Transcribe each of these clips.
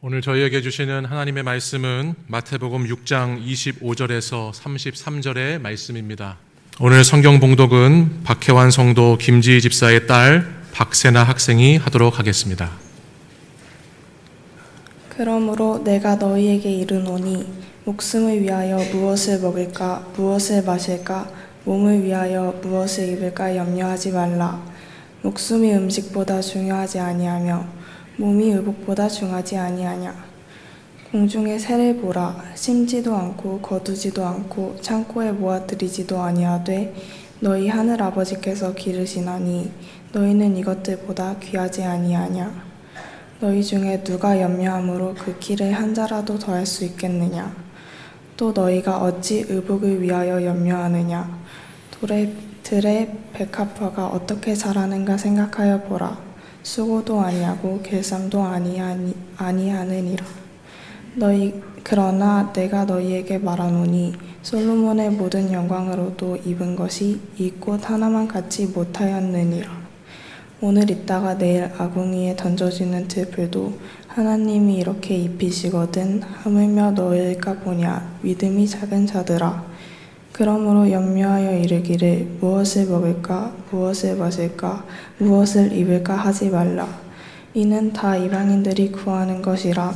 오늘 저희에게 주시는 하나님의 말씀은 마태복음 6장 25절에서 33절의 말씀입니다. 오늘 성경 봉독은 박혜환 성도 김지희 집사의 딸 박세나 학생이 하도록 하겠습니다. 그러므로 내가 너희에게 이르노니 목숨을 위하여 무엇을 먹을까 무엇을 마실까 몸을 위하여 무엇을 입을까 염려하지 말라. 목숨이 음식보다 중요하지 아니하며 몸이 의복보다 중하지 아니하냐. 공중의 새를 보라. 심지도 않고 거두지도 않고 창고에 모아들이지도 아니하되 너희 하늘 아버지께서 기르시나니 너희는 이것들보다 귀하지 아니하냐. 너희 중에 누가 염려함으로 그 키를 한 자라도 더할 수 있겠느냐. 또 너희가 어찌 의복을 위하여 염려하느냐. 들의 백합화가 어떻게 자라는가 생각하여 보라. 수고도 아니하고 길쌈도 아니하느니라. 그러나 내가 너희에게 말하노니 솔로몬의 모든 영광으로도 입은 것이 이 꽃 하나만 갖지 못하였느니라. 오늘 있다가 내일 아궁이에 던져지는 들풀도 하나님이 이렇게 입히시거든 하물며 너희일까 보냐. 믿음이 작은 자들아. 그러므로 염려하여 이르기를 무엇을 먹을까 무엇을 마실까 무엇을 입을까 하지 말라. 이는 다 이방인들이 구하는 것이라.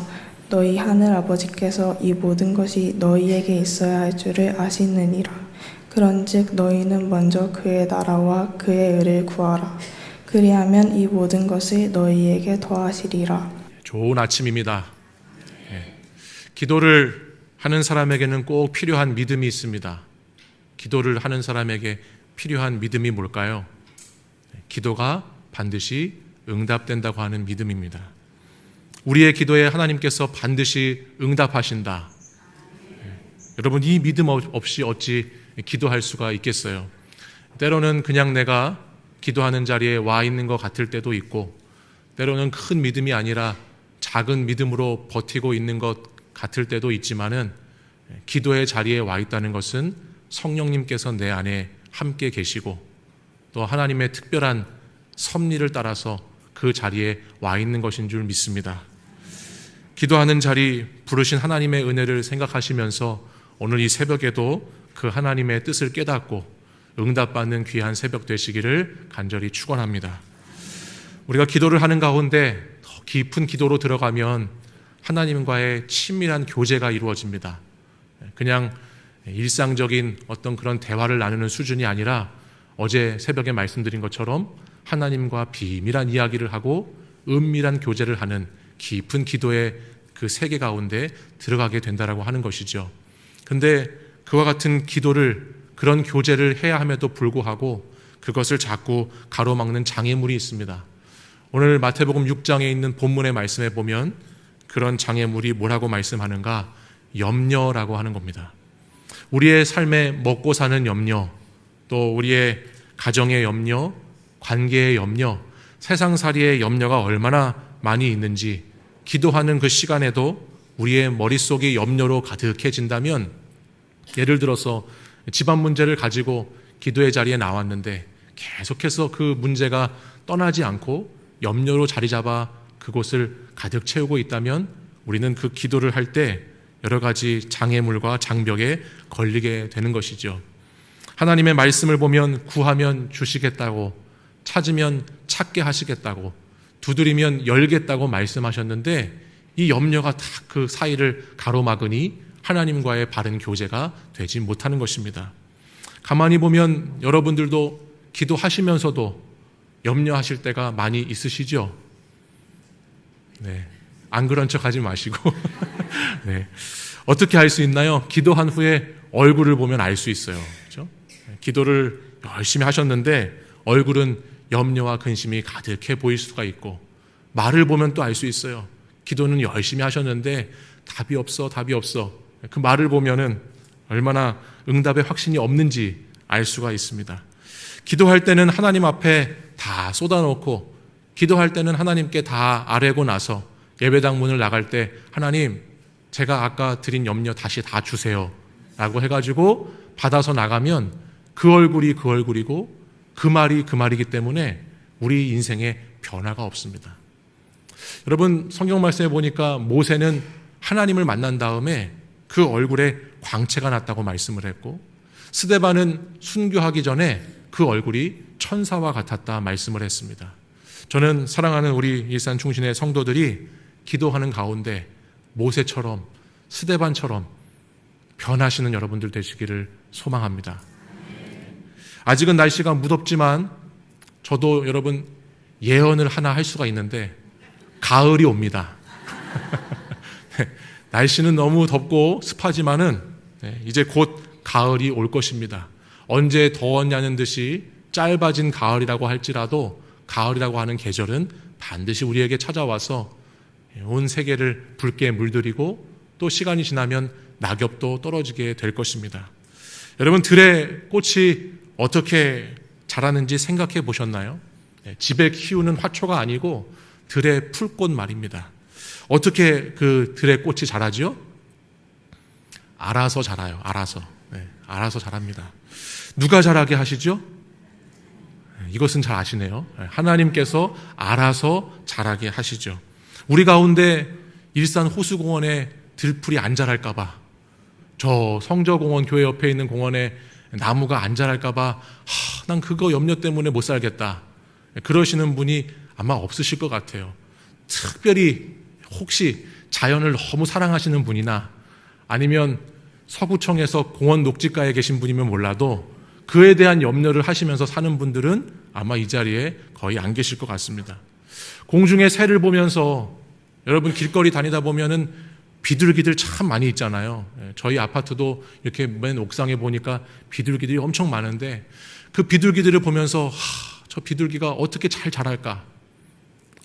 너희 하늘 아버지께서 이 모든 것이 너희에게 있어야 할 줄을 아시느니라. 그런즉 너희는 먼저 그의 나라와 그의 의를 구하라. 그리하면 이 모든 것을 너희에게 더하시리라. 좋은 아침입니다. 기도를 하는 사람에게는 꼭 필요한 믿음이 있습니다. 기도를 하는 사람에게 필요한 믿음이 뭘까요? 기도가 반드시 응답된다고 하는 믿음입니다. 우리의 기도에 하나님께서 반드시 응답하신다. 여러분, 이 믿음 없이 어찌 기도할 수가 있겠어요? 때로는 그냥 내가 기도하는 자리에 와 있는 것 같을 때도 있고, 때로는 큰 믿음이 아니라 작은 믿음으로 버티고 있는 것 같을 때도 있지만은, 기도의 자리에 와 있다는 것은 성령님께서 내 안에 함께 계시고 또 하나님의 특별한 섭리를 따라서 그 자리에 와 있는 것인 줄 믿습니다. 기도하는 자리, 부르신 하나님의 은혜를 생각하시면서 오늘 이 새벽에도 그 하나님의 뜻을 깨닫고 응답받는 귀한 새벽 되시기를 간절히 축원합니다. 우리가 기도를 하는 가운데 더 깊은 기도로 들어가면 하나님과의 친밀한 교제가 이루어집니다. 그냥 일상적인 어떤 그런 대화를 나누는 수준이 아니라 어제 새벽에 말씀드린 것처럼 하나님과 비밀한 이야기를 하고 은밀한 교제를 하는 깊은 기도의 그 세계 가운데 들어가게 된다라고 하는 것이죠. 근데 그와 같은 기도를, 그런 교제를 해야 함에도 불구하고 그것을 자꾸 가로막는 장애물이 있습니다. 오늘 마태복음 6장에 있는 본문의 말씀에 보면 그런 장애물이 뭐라고 말씀하는가? 염려라고 하는 겁니다. 우리의 삶에 먹고 사는 염려, 또 우리의 가정의 염려, 관계의 염려, 세상살이의 염려가 얼마나 많이 있는지 기도하는 그 시간에도 우리의 머릿속이 염려로 가득해진다면, 예를 들어서 집안 문제를 가지고 기도의 자리에 나왔는데 계속해서 그 문제가 떠나지 않고 염려로 자리 잡아 그곳을 가득 채우고 있다면 우리는 그 기도를 할 때 여러 가지 장애물과 장벽에 걸리게 되는 것이죠. 하나님의 말씀을 보면 구하면 주시겠다고, 찾으면 찾게 하시겠다고, 두드리면 열겠다고 말씀하셨는데 이 염려가 다 그 사이를 가로막으니 하나님과의 바른 교제가 되지 못하는 것입니다. 가만히 보면 여러분들도 기도하시면서도 염려하실 때가 많이 있으시죠? 네. 안 그런 척 하지 마시고 네. 어떻게 알 수 있나요? 기도한 후에 얼굴을 보면 알 수 있어요. 그렇죠? 기도를 열심히 하셨는데 얼굴은 염려와 근심이 가득해 보일 수가 있고, 말을 보면 또 알 수 있어요. 기도는 열심히 하셨는데 답이 없어. 그 말을 보면은 얼마나 응답의 확신이 없는지 알 수가 있습니다. 기도할 때는 하나님 앞에 다 쏟아놓고, 기도할 때는 하나님께 다 아뢰고 나서 예배당 문을 나갈 때 하나님, 제가 아까 드린 염려 다시 다 주세요 라고 해가지고 받아서 나가면 그 얼굴이 그 얼굴이고 그 말이 그 말이기 때문에 우리 인생에 변화가 없습니다. 여러분 성경 말씀에 보니까 모세는 하나님을 만난 다음에 그 얼굴에 광채가 났다고 말씀을 했고, 스데반은 순교하기 전에 그 얼굴이 천사와 같았다 말씀을 했습니다. 저는 사랑하는 우리 일산 충신의 성도들이 기도하는 가운데 모세처럼 스데반처럼 변하시는 여러분들 되시기를 소망합니다. 아직은 날씨가 무덥지만 저도 여러분 예언을 하나 할 수가 있는데 가을이 옵니다. 날씨는 너무 덥고 습하지만은 이제 곧 가을이 올 것입니다. 언제 더웠냐는 듯이 짧아진 가을이라고 할지라도 가을이라고 하는 계절은 반드시 우리에게 찾아와서 온 세계를 붉게 물들이고 또 시간이 지나면 낙엽도 떨어지게 될 것입니다. 여러분 들의 꽃이 어떻게 자라는지 생각해 보셨나요? 집에 키우는 화초가 아니고 들의 풀꽃 말입니다. 어떻게 그 들의 꽃이 자라죠? 알아서 자라요. 알아서 자랍니다. 누가 자라게 하시죠? 이것은 잘 아시네요. 하나님께서 알아서 자라게 하시죠. 우리 가운데 일산 호수공원에 들풀이 안 자랄까 봐, 저 성저공원 교회 옆에 있는 공원에 나무가 안 자랄까 봐 난 그거 염려 때문에 못 살겠다, 그러시는 분이 아마 없으실 것 같아요. 특별히 혹시 자연을 너무 사랑하시는 분이나 아니면 서구청에서 공원 녹지가에 계신 분이면 몰라도 그에 대한 염려를 하시면서 사는 분들은 아마 이 자리에 거의 안 계실 것 같습니다. 공중의 새를 보면서 여러분 길거리 다니다 보면은 비둘기들 참 많이 있잖아요. 저희 아파트도 이렇게 맨 옥상에 보니까 비둘기들이 엄청 많은데 그 비둘기들을 보면서 저 비둘기가 어떻게 잘 자랄까?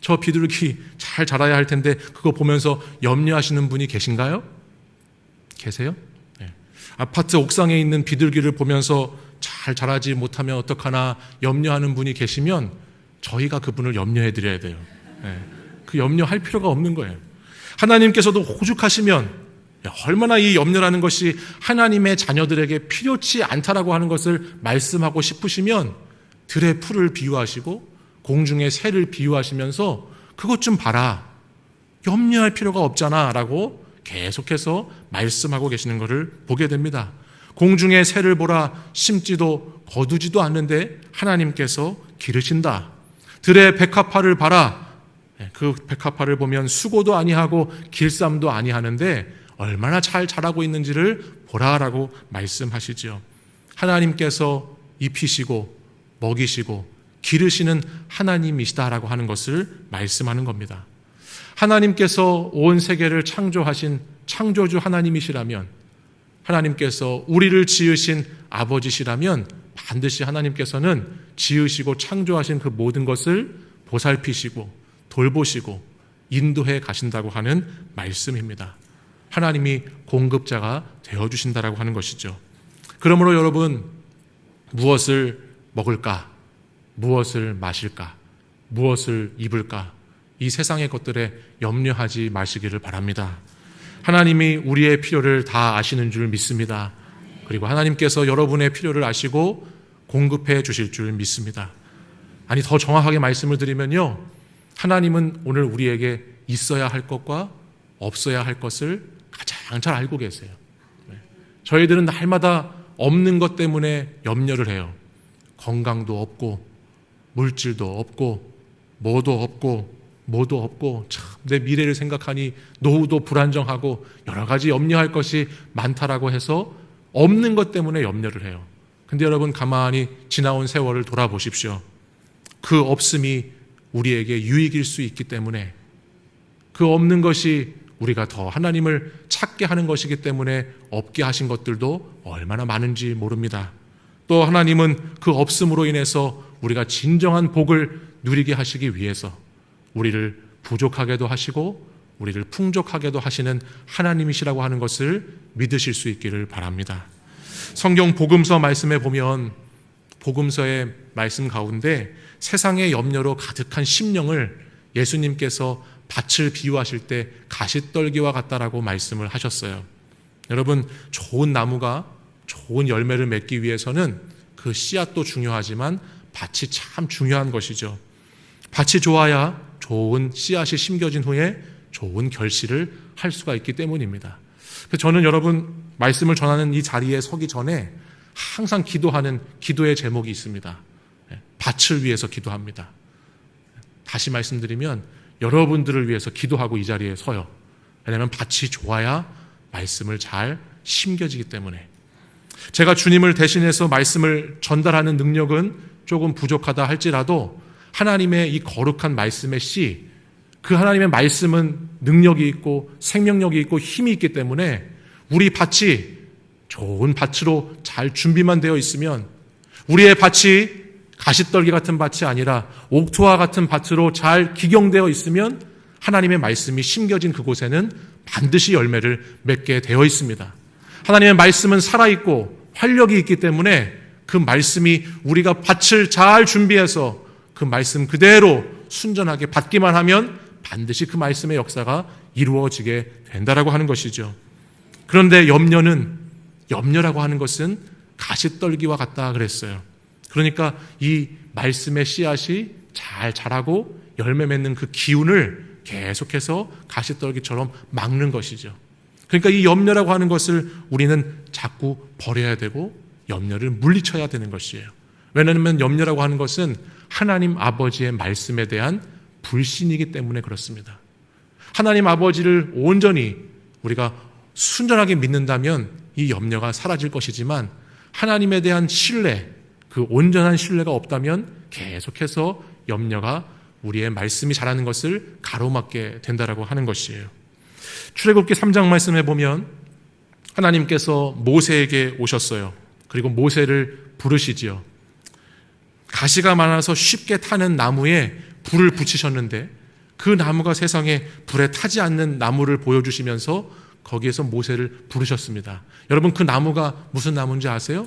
저 비둘기 잘 자라야 할 텐데 그거 보면서 염려하시는 분이 계신가요? 계세요? 네. 아파트 옥상에 있는 비둘기를 보면서 잘 자라지 못하면 어떡하나 염려하는 분이 계시면 저희가 그분을 염려해 드려야 돼요. 네. 그 염려할 필요가 없는 거예요. 하나님께서도 오죽하시면 얼마나 이 염려라는 것이 하나님의 자녀들에게 필요치 않다라고 하는 것을 말씀하고 싶으시면 들의 풀을 비유하시고 공중의 새를 비유하시면서 그것 좀 봐라, 염려할 필요가 없잖아 라고 계속해서 말씀하고 계시는 것을 보게 됩니다. 공중의 새를 보라, 심지도 거두지도 않는데 하나님께서 기르신다. 들의 백합화를 봐라, 그 백합화를 보면 수고도 아니하고 길쌈도 아니하는데 얼마나 잘 자라고 있는지를 보라라고 말씀하시죠. 하나님께서 입히시고 먹이시고 기르시는 하나님이시다라고 하는 것을 말씀하는 겁니다. 하나님께서 온 세계를 창조하신 창조주 하나님이시라면, 하나님께서 우리를 지으신 아버지시라면 반드시 하나님께서는 지으시고 창조하신 그 모든 것을 보살피시고 돌보시고 인도해 가신다고 하는 말씀입니다. 하나님이 공급자가 되어주신다라고 하는 것이죠. 그러므로 여러분, 무엇을 먹을까? 무엇을 마실까? 무엇을 입을까? 이 세상의 것들에 염려하지 마시기를 바랍니다. 하나님이 우리의 필요를 다 아시는 줄 믿습니다. 그리고 하나님께서 여러분의 필요를 아시고 공급해 주실 줄 믿습니다. 아니, 더 정확하게 말씀을 드리면요, 하나님은 오늘 우리에게 있어야 할 것과 없어야 할 것을 가장 잘 알고 계세요. 저희들은 날마다 없는 것 때문에 염려를 해요. 건강도 없고 물질도 없고 뭐도 없고 참 내 미래를 생각하니 노후도 불안정하고 여러 가지 염려할 것이 많다라고 해서 없는 것 때문에 염려를 해요. 근데 여러분, 가만히 지나온 세월을 돌아보십시오. 그 없음이 우리에게 유익일 수 있기 때문에, 그 없는 것이 우리가 더 하나님을 찾게 하는 것이기 때문에 없게 하신 것들도 얼마나 많은지 모릅니다. 또 하나님은 그 없음으로 인해서 우리가 진정한 복을 누리게 하시기 위해서 우리를 부족하게도 하시고 우리를 풍족하게도 하시는 하나님이시라고 하는 것을 믿으실 수 있기를 바랍니다. 성경 복음서 말씀에 보면 복음서의 말씀 가운데 세상의 염려로 가득한 심령을 예수님께서 밭을 비유하실 때 가시떨기와 같다라고 말씀을 하셨어요. 여러분, 좋은 나무가 좋은 열매를 맺기 위해서는 그 씨앗도 중요하지만 밭이 참 중요한 것이죠. 밭이 좋아야 좋은 씨앗이 심겨진 후에 좋은 결실을 할 수가 있기 때문입니다. 그래서 저는 여러분 말씀을 전하는 이 자리에 서기 전에 항상 기도하는 기도의 제목이 있습니다. 밭을 위해서 기도합니다. 다시 말씀드리면 여러분들을 위해서 기도하고 이 자리에 서요. 왜냐하면 밭이 좋아야 말씀을 잘 심겨지기 때문에. 제가 주님을 대신해서 말씀을 전달하는 능력은 조금 부족하다 할지라도 하나님의 이 거룩한 말씀의 씨, 그 하나님의 말씀은 능력이 있고 생명력이 있고 힘이 있기 때문에 우리 밭이 좋은 밭으로 잘 준비만 되어 있으면, 우리의 밭이 가시떨기 같은 밭이 아니라 옥토와 같은 밭으로 잘 기경되어 있으면 하나님의 말씀이 심겨진 그곳에는 반드시 열매를 맺게 되어 있습니다. 하나님의 말씀은 살아있고 활력이 있기 때문에 그 말씀이 우리가 밭을 잘 준비해서 그 말씀 그대로 순전하게 받기만 하면 반드시 그 말씀의 역사가 이루어지게 된다라고 하는 것이죠. 그런데 염려라고 하는 것은 가시떨기와 같다 그랬어요. 그러니까 이 말씀의 씨앗이 잘 자라고 열매 맺는 그 기운을 계속해서 가시떨기처럼 막는 것이죠. 그러니까 이 염려라고 하는 것을 우리는 자꾸 버려야 되고 염려를 물리쳐야 되는 것이에요. 왜냐하면 염려라고 하는 것은 하나님 아버지의 말씀에 대한 불신이기 때문에 그렇습니다. 하나님 아버지를 온전히 우리가 순전하게 믿는다면 이 염려가 사라질 것이지만 하나님에 대한 신뢰, 그 온전한 신뢰가 없다면 계속해서 염려가 우리의 말씀이 자라는 것을 가로막게 된다라고 하는 것이에요. 출애굽기 3장 말씀에 보면 하나님께서 모세에게 오셨어요. 그리고 모세를 부르시지요. 가시가 많아서 쉽게 타는 나무에 불을 붙이셨는데 그 나무가 세상에 불에 타지 않는 나무를 보여주시면서 거기에서 모세를 부르셨습니다. 여러분, 그 나무가 무슨 나무인지 아세요?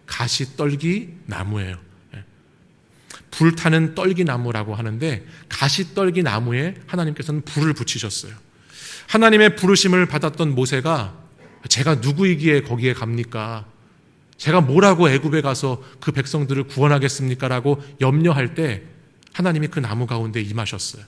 가시떨기 나무예요. 불타는 떨기 나무라고 하는데 가시떨기 나무에 하나님께서는 불을 붙이셨어요. 하나님의 부르심을 받았던 모세가 제가 누구이기에 거기에 갑니까? 제가 뭐라고 애굽에 가서 그 백성들을 구원하겠습니까? 라고 염려할 때 하나님이 그 나무 가운데 임하셨어요.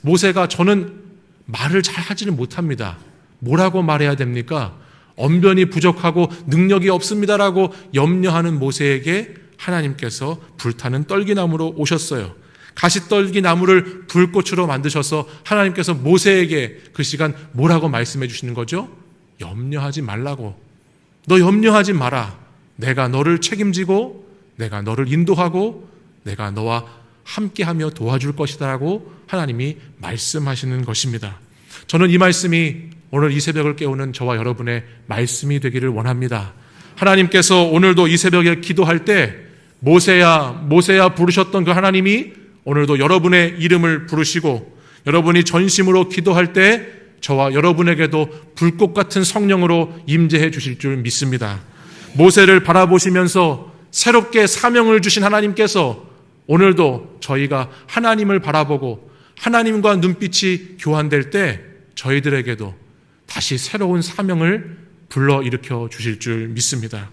모세가 저는 말을 잘 하지를 못합니다. 뭐라고 말해야 됩니까? 언변이 부족하고 능력이 없습니다라고 염려하는 모세에게 하나님께서 불타는 떨기나무로 오셨어요. 가시떨기나무를 불꽃으로 만드셔서 하나님께서 모세에게 그 시간 뭐라고 말씀해 주시는 거죠? 염려하지 말라고. 너 염려하지 마라. 내가 너를 책임지고 내가 너를 인도하고 내가 너와 함께하며 도와줄 것이다라고 하나님이 말씀하시는 것입니다. 저는 이 말씀이 오늘 이 새벽을 깨우는 저와 여러분의 말씀이 되기를 원합니다. 하나님께서 오늘도 이 새벽에 기도할 때 모세야 부르셨던 그 하나님이 오늘도 여러분의 이름을 부르시고 여러분이 전심으로 기도할 때 저와 여러분에게도 불꽃 같은 성령으로 임재해 주실 줄 믿습니다. 모세를 바라보시면서 새롭게 사명을 주신 하나님께서 오늘도 저희가 하나님을 바라보고 하나님과 눈빛이 교환될 때 저희들에게도 다시 새로운 사명을 불러일으켜 주실 줄 믿습니다.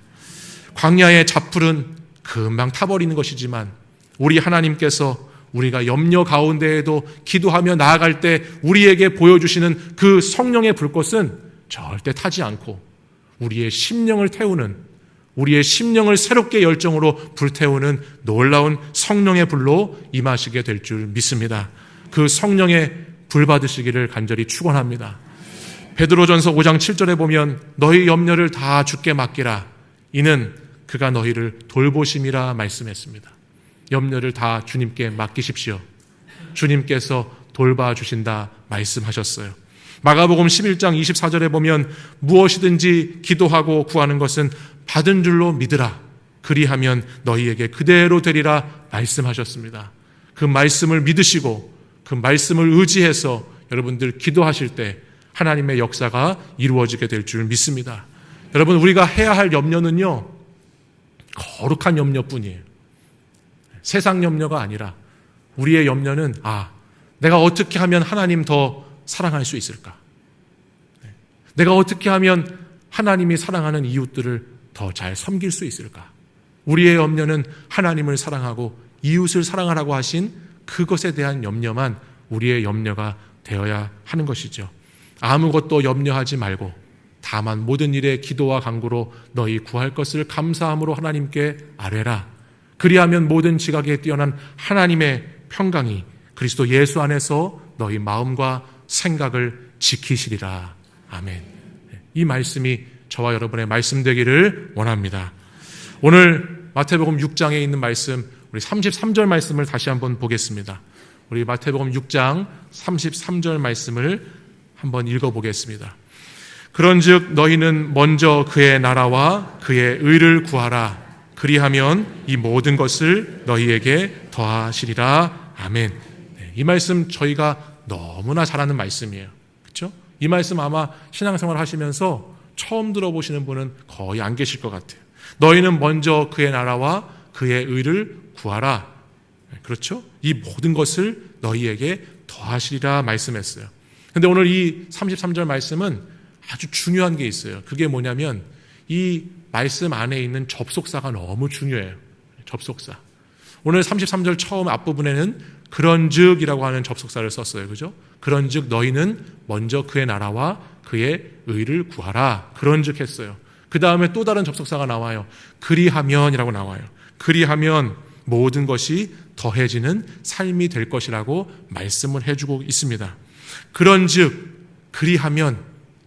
광야의 잡풀은 금방 타버리는 것이지만 우리 하나님께서 우리가 염려 가운데에도 기도하며 나아갈 때 우리에게 보여주시는 그 성령의 불꽃은 절대 타지 않고 우리의 심령을 태우는, 우리의 심령을 새롭게 열정으로 불태우는 놀라운 성령의 불로 임하시게 될 줄 믿습니다. 그 성령의 불 받으시기를 간절히 축원합니다. 베드로전서 5장 7절에 보면 너희 염려를 다 주께 맡기라. 이는 그가 너희를 돌보심이라 말씀했습니다. 염려를 다 주님께 맡기십시오. 주님께서 돌봐주신다 말씀하셨어요. 마가복음 11장 24절에 보면 무엇이든지 기도하고 구하는 것은 받은 줄로 믿으라. 그리하면 너희에게 그대로 되리라 말씀하셨습니다. 그 말씀을 믿으시고 그 말씀을 의지해서 여러분들 기도하실 때 하나님의 역사가 이루어지게 될 줄 믿습니다. 여러분, 우리가 해야 할 염려는요, 거룩한 염려뿐이에요. 세상 염려가 아니라 우리의 염려는 내가 어떻게 하면 하나님 더 사랑할 수 있을까? 내가 어떻게 하면 하나님이 사랑하는 이웃들을 더 잘 섬길 수 있을까? 우리의 염려는 하나님을 사랑하고 이웃을 사랑하라고 하신 그것에 대한 염려만 우리의 염려가 되어야 하는 것이죠. 아무것도 염려하지 말고 다만 모든 일에 기도와 간구로 너희 구할 것을 감사함으로 하나님께 아뢰라. 그리하면 모든 지각에 뛰어난 하나님의 평강이 그리스도 예수 안에서 너희 마음과 생각을 지키시리라. 아멘. 이 말씀이 저와 여러분의 말씀 되기를 원합니다. 오늘 마태복음 6장에 있는 말씀, 우리 33절 말씀을 다시 한번 보겠습니다. 우리 마태복음 6장 33절 말씀을 한번 읽어보겠습니다. 그런즉 너희는 먼저 그의 나라와 그의 의를 구하라. 그리하면 이 모든 것을 너희에게 더하시리라. 아멘. 이 말씀 저희가 너무나 잘 아는 말씀이에요. 그렇죠? 이 말씀 아마 신앙생활 하시면서 처음 들어보시는 분은 거의 안 계실 것 같아요. 너희는 먼저 그의 나라와 그의 의를 구하라. 그렇죠? 이 모든 것을 너희에게 더하시리라 말씀했어요. 그런데 오늘 이 33절 말씀은 아주 중요한 게 있어요. 그게 뭐냐면 이 말씀 안에 있는 접속사가 너무 중요해요. 접속사. 오늘 33절 처음 앞부분에는 그런즉이라고 하는 접속사를 썼어요. 그죠? 그런즉 너희는 먼저 그의 나라와 그의 의를 구하라. 그런즉 했어요. 그 다음에 또 다른 접속사가 나와요. 그리하면이라고 나와요. 그리하면 모든 것이 더해지는 삶이 될 것이라고 말씀을 해주고 있습니다. 그런즉, 그리하면,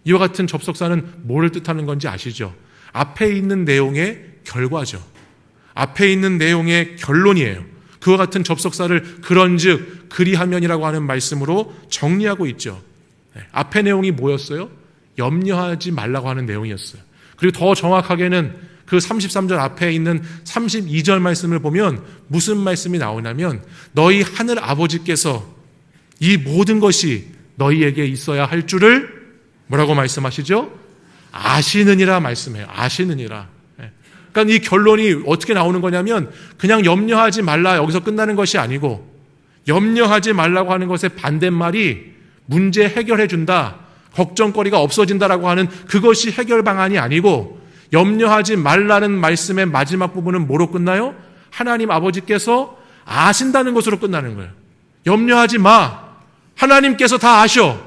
이와 같은 접속사는 뭘 뜻하는 건지 아시죠? 앞에 있는 내용의 결과죠. 앞에 있는 내용의 결론이에요. 그와 같은 접속사를 그런즉, 그리하면이라고 하는 말씀으로 정리하고 있죠. 앞에 내용이 뭐였어요? 염려하지 말라고 하는 내용이었어요. 그리고 더 정확하게는 그 33절 앞에 있는 32절 말씀을 보면 무슨 말씀이 나오냐면 너희 하늘 아버지께서 이 모든 것이 너희에게 있어야 할 줄을 뭐라고 말씀하시죠? 아시느니라 말씀해요. 아시느니라. 그러니까 이 결론이 어떻게 나오는 거냐면 그냥 염려하지 말라 여기서 끝나는 것이 아니고 염려하지 말라고 하는 것의 반대말이 문제 해결해 준다. 걱정거리가 없어진다라고 하는 그것이 해결 방안이 아니고 염려하지 말라는 말씀의 마지막 부분은 뭐로 끝나요? 하나님 아버지께서 아신다는 것으로 끝나는 거예요. 염려하지 마. 하나님께서 다 아셔.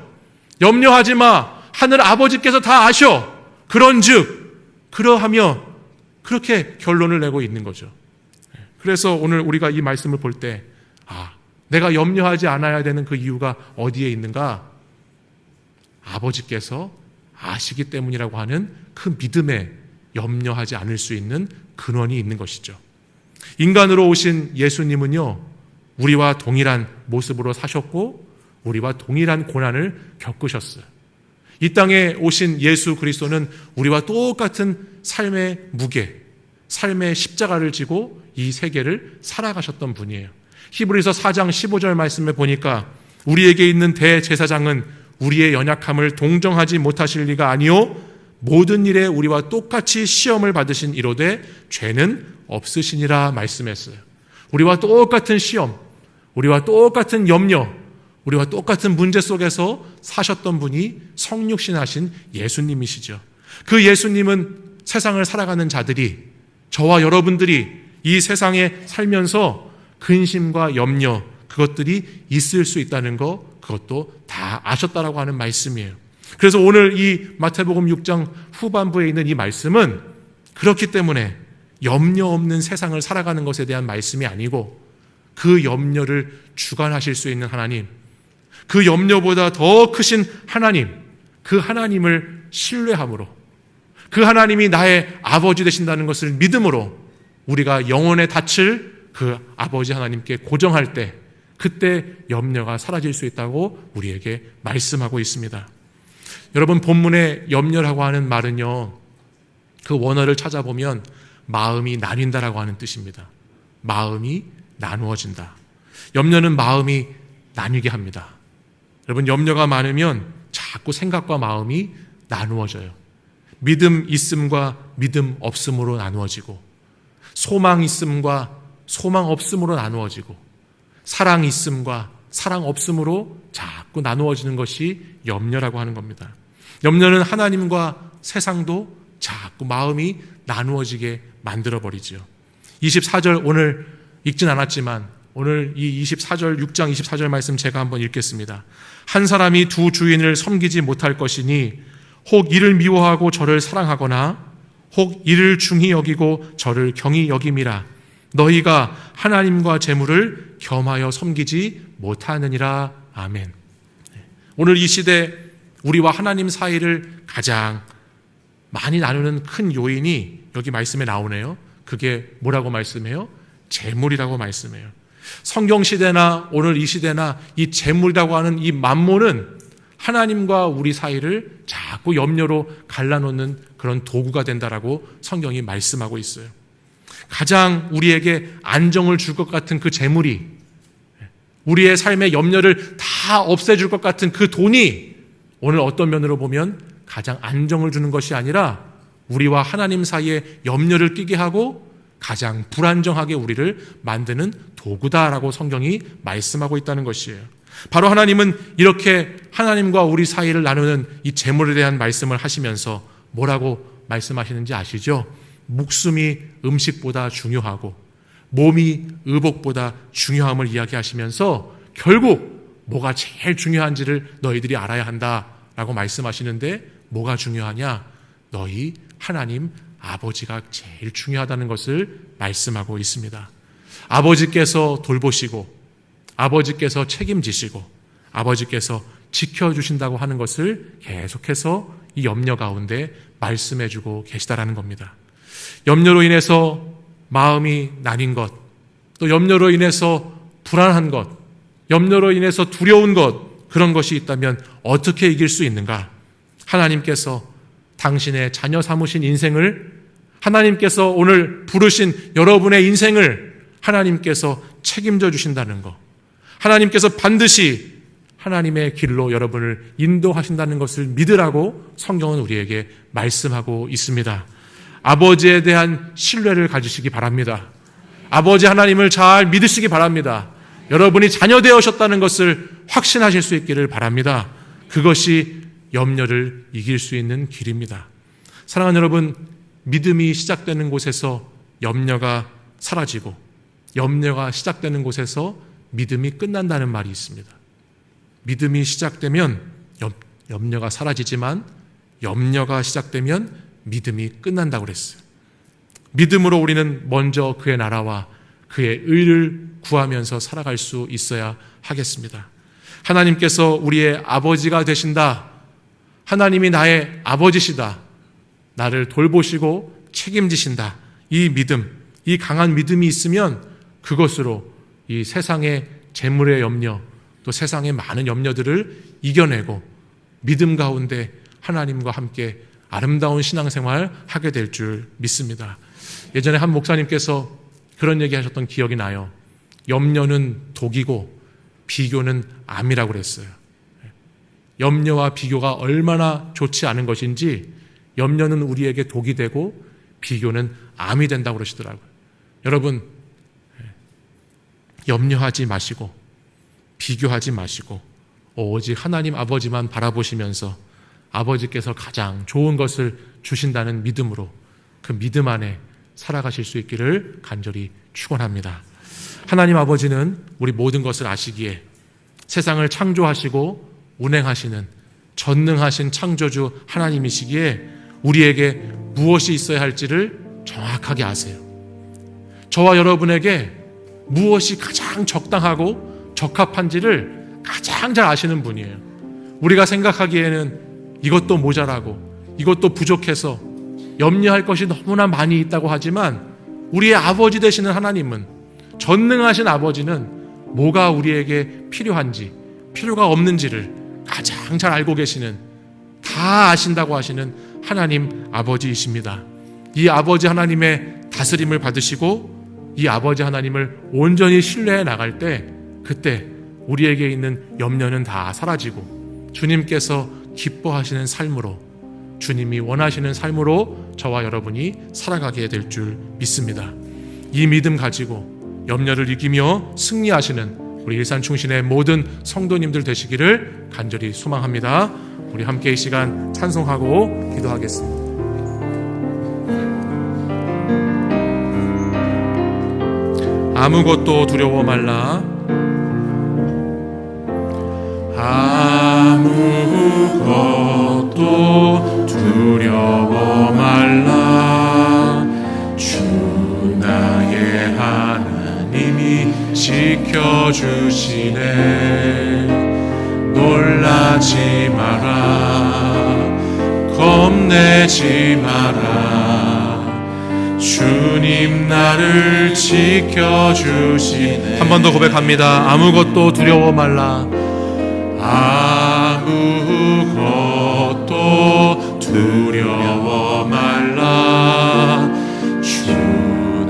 염려하지 마. 하늘 아버지께서 다 아셔. 그런즉 그러하며 그렇게 결론을 내고 있는 거죠. 그래서 오늘 우리가 이 말씀을 볼 때 내가 염려하지 않아야 되는 그 이유가 어디에 있는가? 아버지께서 아시기 때문이라고 하는 그 믿음에 염려하지 않을 수 있는 근원이 있는 것이죠. 인간으로 오신 예수님은요, 우리와 동일한 모습으로 사셨고 우리와 동일한 고난을 겪으셨어요. 이 땅에 오신 예수 그리스도는 우리와 똑같은 삶의 무게, 삶의 십자가를 지고 이 세계를 살아가셨던 분이에요. 히브리서 4장 15절 말씀에 보니까 우리에게 있는 대제사장은 우리의 연약함을 동정하지 못하실 리가 아니요 모든 일에 우리와 똑같이 시험을 받으신 이로되 죄는 없으시니라 말씀했어요. 우리와 똑같은 시험, 우리와 똑같은 염려, 우리와 똑같은 문제 속에서 사셨던 분이 성육신하신 예수님이시죠. 그 예수님은 세상을 살아가는 자들이, 저와 여러분들이 이 세상에 살면서 근심과 염려, 그것들이 있을 수 있다는 거, 그것도 다 아셨다라고 하는 말씀이에요. 그래서 오늘 이 마태복음 6장 후반부에 있는 이 말씀은 그렇기 때문에 염려 없는 세상을 살아가는 것에 대한 말씀이 아니고 그 염려를 주관하실 수 있는 하나님, 그 염려보다 더 크신 하나님, 그 하나님을 신뢰함으로, 그 하나님이 나의 아버지 되신다는 것을 믿음으로 우리가 영혼에 닿칠 그 아버지 하나님께 고정할 때 그때 염려가 사라질 수 있다고 우리에게 말씀하고 있습니다. 여러분, 본문의 염려라고 하는 말은요, 그 원어를 찾아보면 마음이 나뉜다라고 하는 뜻입니다. 마음이 나누어진다. 염려는 마음이 나뉘게 합니다. 여러분, 염려가 많으면 자꾸 생각과 마음이 나누어져요. 믿음 있음과 믿음 없음으로 나누어지고, 소망 있음과 소망 없음으로 나누어지고, 사랑 있음과 사랑 없음으로 자꾸 나누어지는 것이 염려라고 하는 겁니다. 염려는 하나님과 세상도 자꾸 마음이 나누어지게 만들어버리죠. 24절 오늘 읽진 않았지만 오늘 이 24절, 6장 24절 말씀 제가 한번 읽겠습니다. 한 사람이 두 주인을 섬기지 못할 것이니 혹 이를 미워하고 저를 사랑하거나 혹 이를 중히 여기고 저를 경히 여김이라. 너희가 하나님과 재물을 겸하여 섬기지 못하느니라. 아멘. 오늘 이 시대 우리와 하나님 사이를 가장 많이 나누는 큰 요인이 여기 말씀에 나오네요. 그게 뭐라고 말씀해요? 재물이라고 말씀해요. 성경 시대나 오늘 이 시대나 이 재물이라고 하는 이 만몬은 하나님과 우리 사이를 자꾸 염려로 갈라놓는 그런 도구가 된다라고 성경이 말씀하고 있어요. 가장 우리에게 안정을 줄 것 같은 그 재물이, 우리의 삶의 염려를 다 없애줄 것 같은 그 돈이 오늘 어떤 면으로 보면 가장 안정을 주는 것이 아니라 우리와 하나님 사이에 염려를 끼게 하고 가장 불안정하게 우리를 만드는 도구다라고 성경이 말씀하고 있다는 것이에요. 바로 하나님은 이렇게 하나님과 우리 사이를 나누는 이 재물에 대한 말씀을 하시면서 뭐라고 말씀하시는지 아시죠? 목숨이 음식보다 중요하고 몸이 의복보다 중요함을 이야기하시면서 결국 뭐가 제일 중요한지를 너희들이 알아야 한다라고 말씀하시는데, 뭐가 중요하냐? 너희 하나님 아버지가 제일 중요하다는 것을 말씀하고 있습니다. 아버지께서 돌보시고 아버지께서 책임지시고 아버지께서 지켜주신다고 하는 것을 계속해서 이 염려 가운데 말씀해주고 계시다라는 겁니다. 염려로 인해서 마음이 나뉜 것, 또 염려로 인해서 불안한 것, 염려로 인해서 두려운 것, 그런 것이 있다면 어떻게 이길 수 있는가? 하나님께서 당신의 자녀 삼으신 인생을, 하나님께서 오늘 부르신 여러분의 인생을 하나님께서 책임져 주신다는 것, 하나님께서 반드시 하나님의 길로 여러분을 인도하신다는 것을 믿으라고 성경은 우리에게 말씀하고 있습니다. 아버지에 대한 신뢰를 가지시기 바랍니다. 아버지 하나님을 잘 믿으시기 바랍니다. 여러분이 자녀 되어셨다는 것을 확신하실 수 있기를 바랍니다. 그것이 염려를 이길 수 있는 길입니다. 사랑하는 여러분, 믿음이 시작되는 곳에서 염려가 사라지고 염려가 시작되는 곳에서 믿음이 끝난다는 말이 있습니다. 믿음이 시작되면 염려가 사라지지만 염려가 시작되면 믿음이 끝난다고 그랬어요. 믿음으로 우리는 먼저 그의 나라와 그의 의를 구하면서 살아갈 수 있어야 하겠습니다. 하나님께서 우리의 아버지가 되신다. 하나님이 나의 아버지시다. 나를 돌보시고 책임지신다. 이 믿음, 이 강한 믿음이 있으면 그것으로 이 세상의 재물의 염려, 또 세상의 많은 염려들을 이겨내고 믿음 가운데 하나님과 함께 아름다운 신앙생활 하게 될 줄 믿습니다. 예전에 한 목사님께서 그런 얘기 하셨던 기억이 나요. 염려는 독이고 비교는 암이라고 그랬어요. 염려와 비교가 얼마나 좋지 않은 것인지 염려는 우리에게 독이 되고 비교는 암이 된다고 그러시더라고요. 여러분, 염려하지 마시고 비교하지 마시고 오직 하나님 아버지만 바라보시면서 아버지께서 가장 좋은 것을 주신다는 믿음으로 그 믿음 안에 살아가실 수 있기를 간절히 축원합니다. 하나님 아버지는 우리 모든 것을 아시기에 세상을 창조하시고 운행하시는 전능하신 창조주 하나님이시기에 우리에게 무엇이 있어야 할지를 정확하게 아세요. 저와 여러분에게 무엇이 가장 적당하고 적합한지를 가장 잘 아시는 분이에요. 우리가 생각하기에는 이것도 모자라고 이것도 부족해서 염려할 것이 너무나 많이 있다고 하지만 우리의 아버지 되시는 하나님은, 전능하신 아버지는 뭐가 우리에게 필요한지 필요가 없는지를 가장 잘 알고 계시는, 다 아신다고 하시는 하나님 아버지이십니다. 이 아버지 하나님의 다스림을 받으시고 이 아버지 하나님을 온전히 신뢰해 나갈 때, 그때 우리에게 있는 염려는 다 사라지고 주님께서 기뻐하시는 삶으로, 주님이 원하시는 삶으로 저와 여러분이 살아가게 될 줄 믿습니다. 이 믿음 가지고 염려를 이기며 승리하시는 우리 일산충신의 모든 성도님들 되시기를 간절히 소망합니다. 우리 함께 이 시간 찬송하고 기도하겠습니다. 아무것도 두려워 말라. 아무것도 두려워 말라. 주 나의 하나님이 지켜주시네. 놀라지 마라. 겁내지 마라. 주님 나를 지켜주시네. 한 번 더 고백합니다. 아무것도 두려워 말라. 아무것도 두려워 말라. 주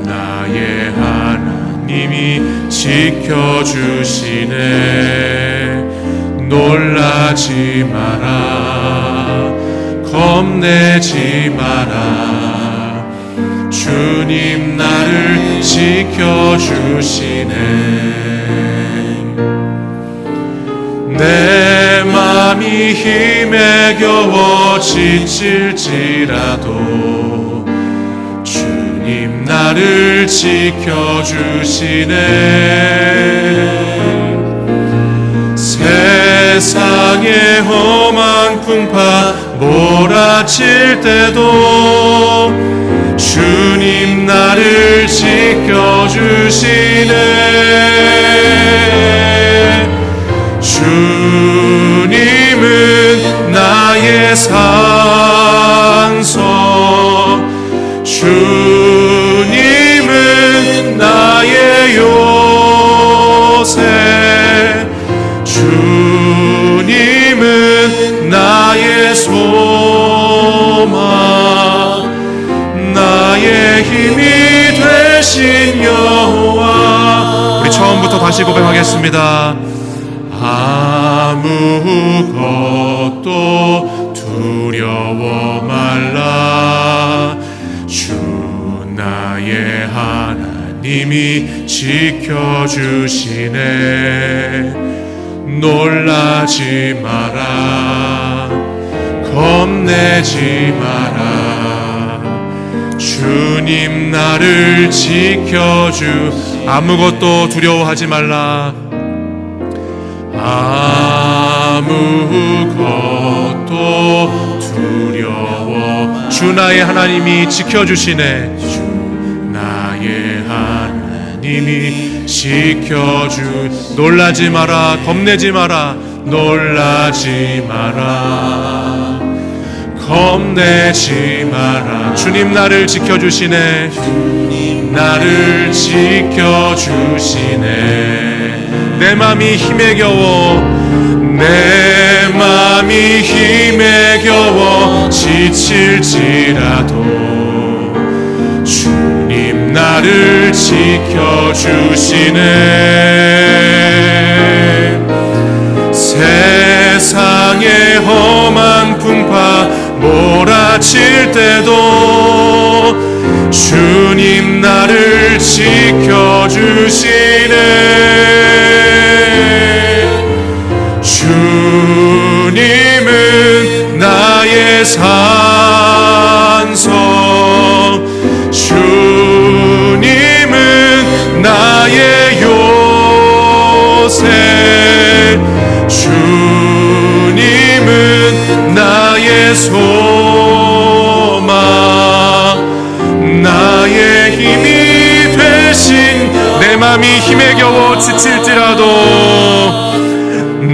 나의 하나님이 지켜주시네. 놀라지 마라. 겁내지 마라. 주님 나를 지켜주시네. 내 맘이 힘에 겨워 지칠지라도 주님 나를 지켜주시네. 세상의 험한 풍파 몰아칠 때도 주님 나를 지켜주시네. 주님은 나의 산소. 주님은 나의 요새. 주님은 나의 소망. 나의 힘이 되신 여호와. 우리 처음부터 다시 고백하겠습니다. 아무것도 두려워 말라. 주 나의 하나님이 지켜주시네. 놀라지 마라. 겁내지 마라. 주님 나를 지켜주. 아무것도 두려워하지 말라. 아무것도 두려워. 주 나의 하나님이 지켜주시네. 주 나의 하나님이 지켜주. 놀라지 마라. 겁내지 마라. 놀라지 마라. 겁내지 마라. 주님 나를 지켜주시네. 주님 나를 지켜주시네. 내 맘이 힘에 겨워. 내 맘이 힘에 겨워 지칠지라도 주님 나를 지켜주시네. 세상의 험한 풍파 몰아칠 때도 주님 나를 지켜주시네. 주님은 나의 산성. 주님은 나의 요새. 주님은 나의 소망. 나의 힘이 되신. 내 맘이 힘에 겨워 지칠지라도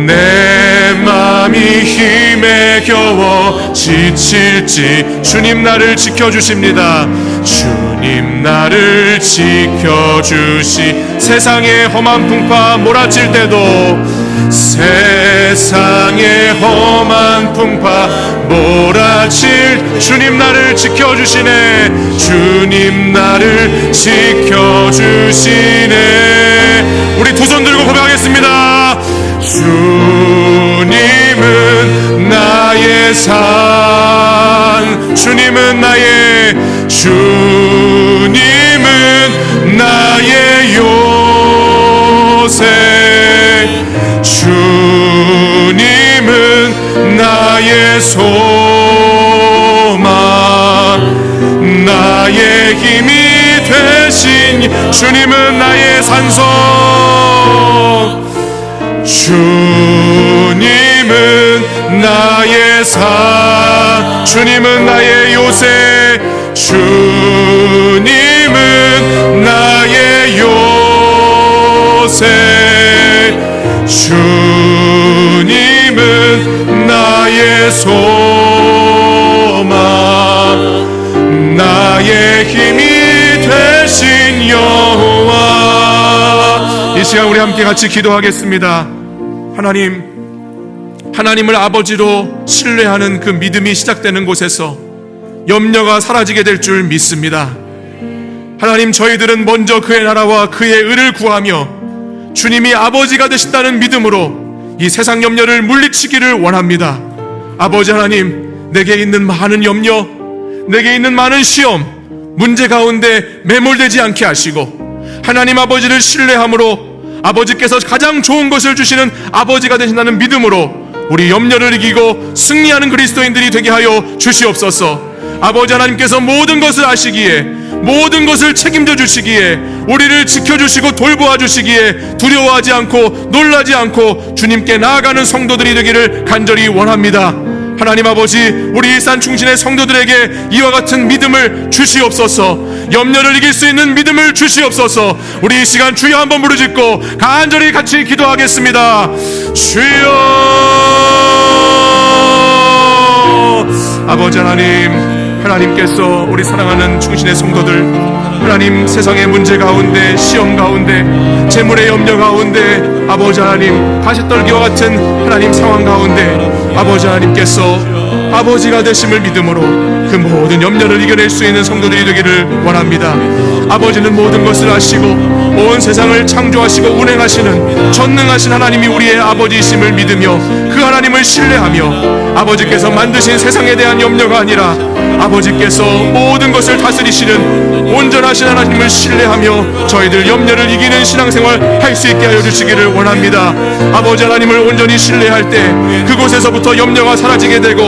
내 맘이 힘에 겨워 지칠지 주님 나를 지켜주십니다. 주님 나를 지켜주시. 세상의 험한 풍파 몰아칠 때도 세상의 험한 풍파 몰아칠 주님 나를 지켜주시네. 주님 나를 지켜주시네. 우리 두 손 들고 고백하겠습니다. 주님은 나의 산. 주님은 나의. 주님은 나의 요새. 주님은 나의 소망. 나의 힘이 되신. 주님은 나의 찬송. 주님은 나의 산, 주님은 나의 요새, 주님은 나의 요새, 주님은 나의 소망, 나의 힘이 되신 여호와. 이 시간 우리 함께 같이 기도하겠습니다. 하나님을 아버지로 신뢰하는 그 믿음이 시작되는 곳에서 염려가 사라지게 될 줄 믿습니다. 하나님, 저희들은 먼저 그의 나라와 그의 의를 구하며 주님이 아버지가 되신다는 믿음으로 이 세상 염려를 물리치기를 원합니다. 아버지 하나님, 내게 있는 많은 염려, 내게 있는 많은 시험, 문제 가운데 매몰되지 않게 하시고 하나님 아버지를 신뢰함으로 아버지께서 가장 좋은 것을 주시는 아버지가 되신다는 믿음으로 우리 염려를 이기고 승리하는 그리스도인들이 되게 하여 주시옵소서. 아버지 하나님께서 모든 것을 아시기에, 모든 것을 책임져 주시기에, 우리를 지켜주시고 돌보아 주시기에 두려워하지 않고 놀라지 않고 주님께 나아가는 성도들이 되기를 간절히 원합니다. 하나님 아버지, 우리 일산 충신의 성도들에게 이와 같은 믿음을 주시옵소서. 염려를 이길 수 있는 믿음을 주시옵소서. 우리 이 시간 주여 한번 부르짖고 간절히 같이 기도하겠습니다. 주여. 아버지 하나님께서 우리 사랑하는 충신의 성도들, 하나님 세상의 문제 가운데, 시험 가운데, 재물의 염려 가운데, 아버지 하나님 가시떨기와 같은 하나님 상황 가운데 아버지 하나님께서 아버지가 되심을 믿음으로 그 모든 염려를 이겨낼 수 있는 성도들이 되기를 원합니다. 아버지는 모든 것을 아시고 온 세상을 창조하시고 운행하시는 전능하신 하나님이 우리의 아버지이심을 믿으며 그 하나님을 신뢰하며 아버지께서 만드신 세상에 대한 염려가 아니라 아버지께서 모든 것을 다스리시는 온전하신 하나님을 신뢰하며 저희들 염려를 이기는 신앙생활 할 수 있게 하여 주시기를 원합니다. 아버지 하나님을 온전히 신뢰할 때 그곳에서부터 염려가 사라지게 되고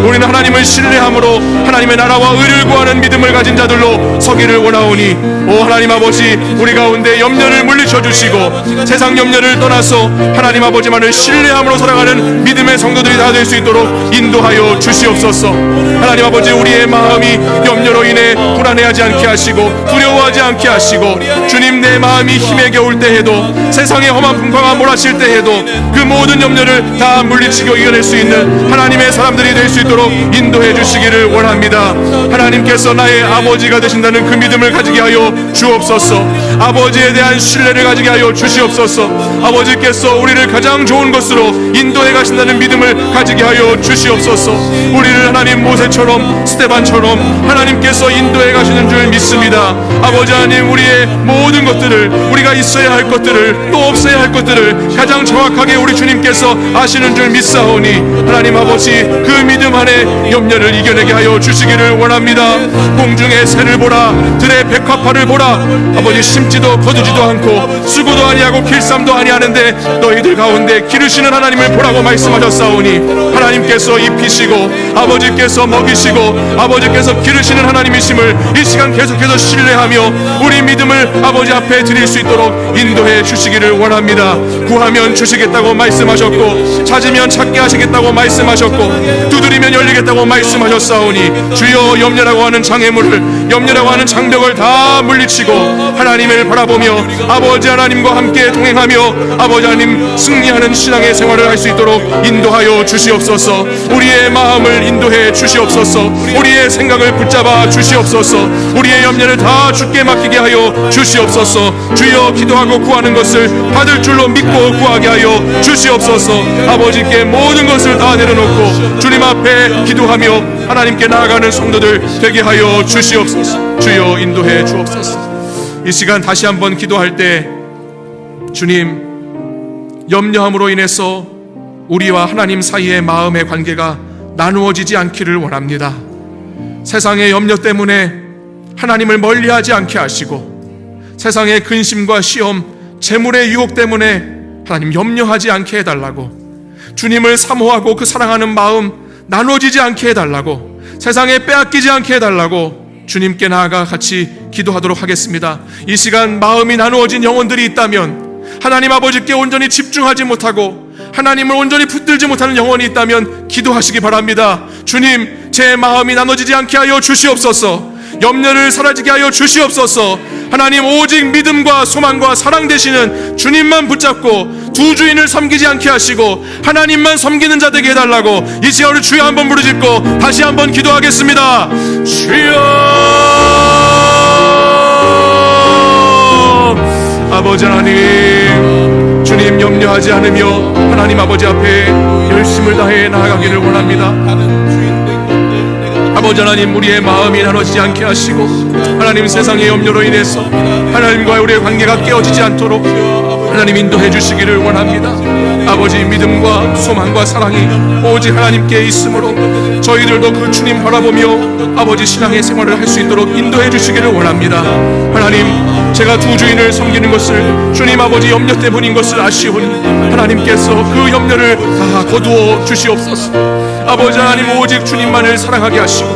우리는 하나님을 신뢰함으로 하나님의 나라와 의를 구하는 믿음을 가진 자들로 서기를 원하오니, 오 하나님 아버지, 우리 가운데 염려를 물리쳐 주시고 세상 염려를 떠나서 하나님 아버지만을 신뢰함으로 살아가는 믿음의 성도들이 다 될 수 있도록 인도하여 주시옵소서. 하나님 아버지, 우리의 마음이 염려로 인해 불안해하지 않게 하시고 두려워하지 않게 하시고 주님, 내 마음이 힘에 겨울 때에도 세상의 험한 풍파가 몰아칠 때에도 그 모든 염려를 다 물리치고 이겨낼 수 있는 하나님의 사람들이 될 수 있도록 인도해 주시기를 원합니다. 하나님께서 나의 아버지가 되신다는 그 믿음을 가지게 하여 주옵소서. 아버지에 대한 신뢰를 가지게 하여 주시옵소서. 아버지께서 우리를 가장 좋은 것으로 인도해 가신다는 믿음을 가지게 하여 주시옵소서. 우리를 하나님 모세처럼 스데반처럼 하나님께서 인도해 가시는 줄 믿습니다. 아버지 하나님, 우리의 모든 것들을, 우리가 있어야 할 것들을 또 없어야 할 것들을 가장 정확하게 우리 주님께서 아시는 줄 믿사오니 하나님 아버지, 그 믿음 안에 염려를 이겨내게 하여 주시기를 원합니다. 공중의 새를 보라, 들의 백합화를 보라. 아버지, 심지도 거두지도 않고 수고도 아니하고 길쌈도 아니하는데 너희들 가운데 기르시는 하나님을 보라고 말씀하셨사오니 하나님께서 입히시고 아버지께서 먹이시고 아버지께서 기르시는 하나님이심을 이 시간 계속해서 신뢰하며 우리 믿음을 아버지 앞에 드릴 수 있도록 인도해 주시기를 원합니다. 구하면 주시겠다고 말씀하셨고 찾으면 찾게 하시겠다고 말씀하셨고 두드리면 열리겠다고 말씀하셨사오니 주여, 염려라고 하는 장애물을, 염려라고 하는 장벽을 다 물리치고 하나님을 바라보며 아버지 하나님과 함께 동행하며 아버지 하나님 승리하는 신앙의 생활을 할 수 있도록 인도하여 주시옵소서. 우리의 마음을 인도해 주시옵소서. 우리의 생각을 붙잡아 주시옵소서. 우리의 염려를 다 주께 맡기게 하여 주시옵소서. 주여, 기도하고 구하는 것을 받을 줄로 믿고 구하게 하여 주시옵소서. 아버지께 모든 것을 다 내려놓고 주님 앞에 기도하며 하나님께 나아가는 성도들 되게 하여 주시옵소서. 주여, 인도해 주옵소서. 이 시간 다시 한번 기도할 때 주님, 염려함으로 인해서 우리와 하나님 사이의 마음의 관계가 나누어지지 않기를 원합니다. 세상의 염려 때문에 하나님을 멀리하지 않게 하시고 세상의 근심과 시험, 재물의 유혹 때문에 하나님 염려하지 않게 해달라고, 주님을 사모하고 그 사랑하는 마음 나눠지지 않게 해달라고, 세상에 빼앗기지 않게 해달라고 주님께 나아가 같이 기도하도록 하겠습니다. 이 시간 마음이 나누어진 영혼들이 있다면, 하나님 아버지께 온전히 집중하지 못하고 하나님을 온전히 붙들지 못하는 영혼이 있다면 기도하시기 바랍니다. 주님, 제 마음이 나눠지지 않게 하여 주시옵소서. 염려를 사라지게 하여 주시옵소서. 하나님, 오직 믿음과 소망과 사랑 되시는 주님만 붙잡고 두 주인을 섬기지 않게 하시고 하나님만 섬기는 자 되게 해달라고 이 시간을 주여 한번 부르짖고 다시 한번 기도하겠습니다. 주여, 아버지 하나님, 주님 염려하지 않으며 하나님 아버지 앞에 열심을 다해 나아가기를 원합니다. 아버지 하나님, 우리의 마음이 나눠지지 않게 하시고 하나님, 세상의 염려로 인해서 하나님과의 우리의 관계가 깨어지지 않도록 하나님 인도해 주시기를 원합니다. 아버지, 믿음과 소망과 사랑이 오직 하나님께 있으므로 저희들도 그 주님 바라보며 아버지 신앙의 생활을 할 수 있도록 인도해 주시기를 원합니다. 하나님, 제가 두 주인을 섬기는 것을 주님 아버지 염려 때문인 것을 아시오니 하나님께서 그 염려를 다 거두어 주시옵소서. 아버지 하나님, 오직 주님만을 사랑하게 하시고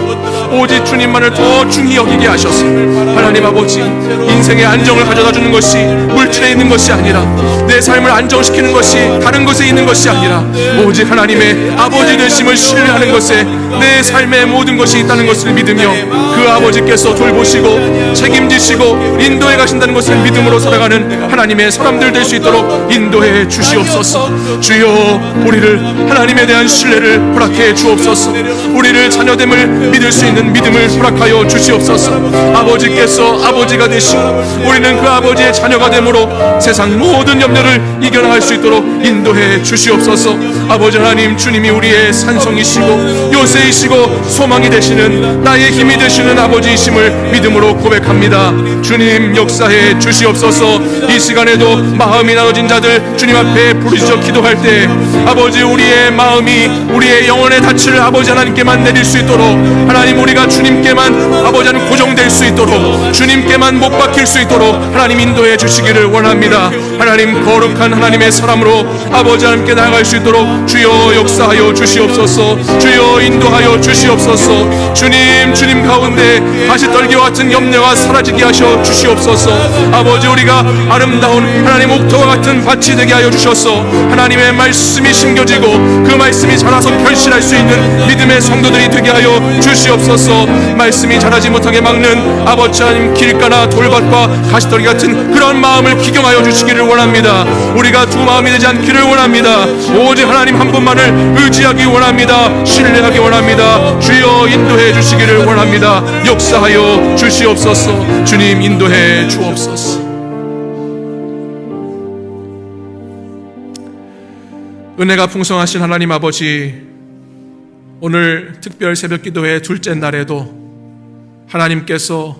오직 주님만을 더 중히 여기게 하셔서 하나님 아버지, 인생의 안정을 가져다 주는 것이 물질에 있는 것이 아니라, 내 삶을 안정시키는 것이 다른 것에 있는 것이 아니라 오직 하나님의 아버지 되심을 신뢰하는 것에 내 삶의 모든 것이 있다는 것을 믿으며 그 아버지께서 돌보시고 책임지시고 인도해 가신다는 것을 믿음으로 살아가는 하나님의 사람들 될 수 있도록 인도해 주시옵소서. 주여, 우리를 하나님에 대한 신뢰를 허락해 주옵소서. 우리를 자녀됨을 믿을 수 있는 믿음을 허락하여 주시옵소서. 아버지께서 아버지가 되시고 우리는 그 아버지의 자녀가 되므로 세상 모든 염려를 이겨나갈 수 있도록 인도해 주시옵소서. 아버지 하나님, 주님이 우리의 산성이시고 요새이시고 소망이 되시는, 나의 힘이 되시는 아버지이심을 믿음으로 고백합니다. 주님, 역사해 주시옵소서. 이 시간에도 마음이 나눠진 자들 주님 앞에 부르짖어 기도할 때 아버지, 우리의 마음이 우리의 영혼의 닻을 아버지 하나님께만 내릴 수 있도록, 하나님, 우리가 주님께만 아버지 하나님 고정될 수 있도록, 주님께만 못 박힐 수 있도록 하나님 인도해 주시기를 원합니다. 하나님, 거룩한 하나님의 사람으로 아버지 하나님께 나아갈 수 있도록 주여 역사하여 주시옵소서. 주여 인도하여 주시옵소서. 주님 가운데 가시 떨기와 같은 염려가 사라지게 하셔 주시옵소서. 아버지, 우리가 아름다운 하나님 옥토와 같은 밭이 되게 하여 주셔서 하나님의 말씀이 심겨지고 그 말씀이 자라서 결실할 수 있는 믿음의 성도들이 되게 하여 주시옵소서. 말씀이 자라지 못하게 막는 아버지 하나님 길가나 돌밭과 가시떨기 같은 그런 마음을 기경하여 주시기를 원합니다. 우리가 두 마음이 되지 않기를 원합니다. 오직 하나님 한 분만을 의지하기 원합니다. 신뢰하기 원합니다. 주여 인도해 주시기를 원합니다. 역사하여 주시옵소서. 주님 인도해 주옵소서. 은혜가 풍성하신 하나님 아버지, 오늘 특별 새벽 기도회 둘째 날에도 하나님께서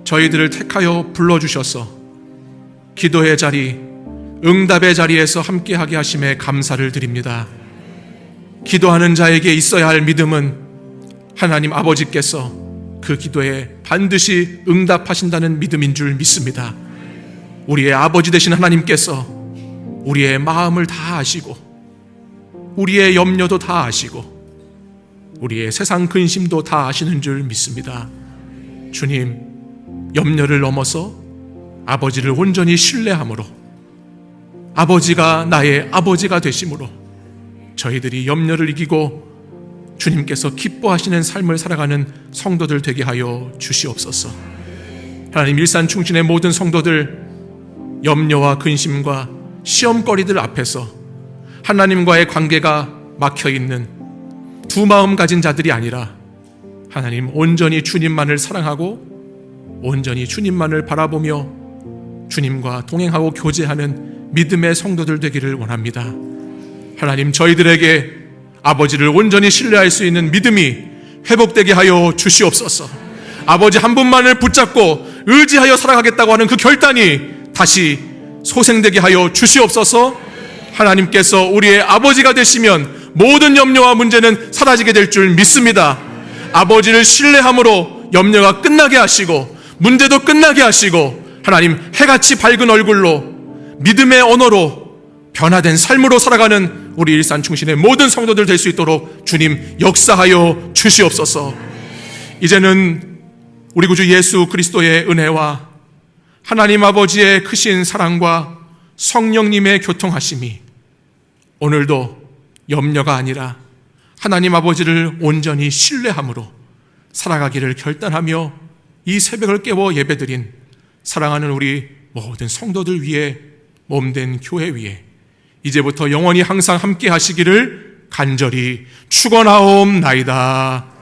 저희들을 택하여 불러주셔서 기도의 자리, 응답의 자리에서 함께하게 하심에 감사를 드립니다. 기도하는 자에게 있어야 할 믿음은 하나님 아버지께서 그 기도에 반드시 응답하신다는 믿음인 줄 믿습니다. 우리의 아버지 되신 하나님께서 우리의 마음을 다 아시고 우리의 염려도 다 아시고 우리의 세상 근심도 다 아시는 줄 믿습니다. 주님, 염려를 넘어서 아버지를 온전히 신뢰함으로, 아버지가 나의 아버지가 되심으로 저희들이 염려를 이기고 주님께서 기뻐하시는 삶을 살아가는 성도들 되게 하여 주시옵소서. 하나님, 일산 충신의 모든 성도들 염려와 근심과 시험거리들 앞에서 하나님과의 관계가 막혀있는 두 마음 가진 자들이 아니라 하나님, 온전히 주님만을 사랑하고 온전히 주님만을 바라보며 주님과 동행하고 교제하는 믿음의 성도들 되기를 원합니다. 하나님, 저희들에게 아버지를 온전히 신뢰할 수 있는 믿음이 회복되게 하여 주시옵소서. 아버지 한 분만을 붙잡고 의지하여 살아가겠다고 하는 그 결단이 다시 소생되게 하여 주시옵소서. 하나님께서 우리의 아버지가 되시면 모든 염려와 문제는 사라지게 될 줄 믿습니다. 아버지를 신뢰함으로 염려가 끝나게 하시고 문제도 끝나게 하시고 하나님, 해같이 밝은 얼굴로 믿음의 언어로 변화된 삶으로 살아가는 우리 일산 충신의 모든 성도들 될 수 있도록 주님 역사하여 주시옵소서. 이제는 우리 구주 예수 그리스도의 은혜와 하나님 아버지의 크신 사랑과 성령님의 교통하심이 오늘도 염려가 아니라 하나님 아버지를 온전히 신뢰함으로 살아가기를 결단하며 이 새벽을 깨워 예배드린 사랑하는 우리 모든 성도들 위해 몸된 교회 위에 이제부터 영원히 항상 함께 하시기를 간절히 축원하옵나이다.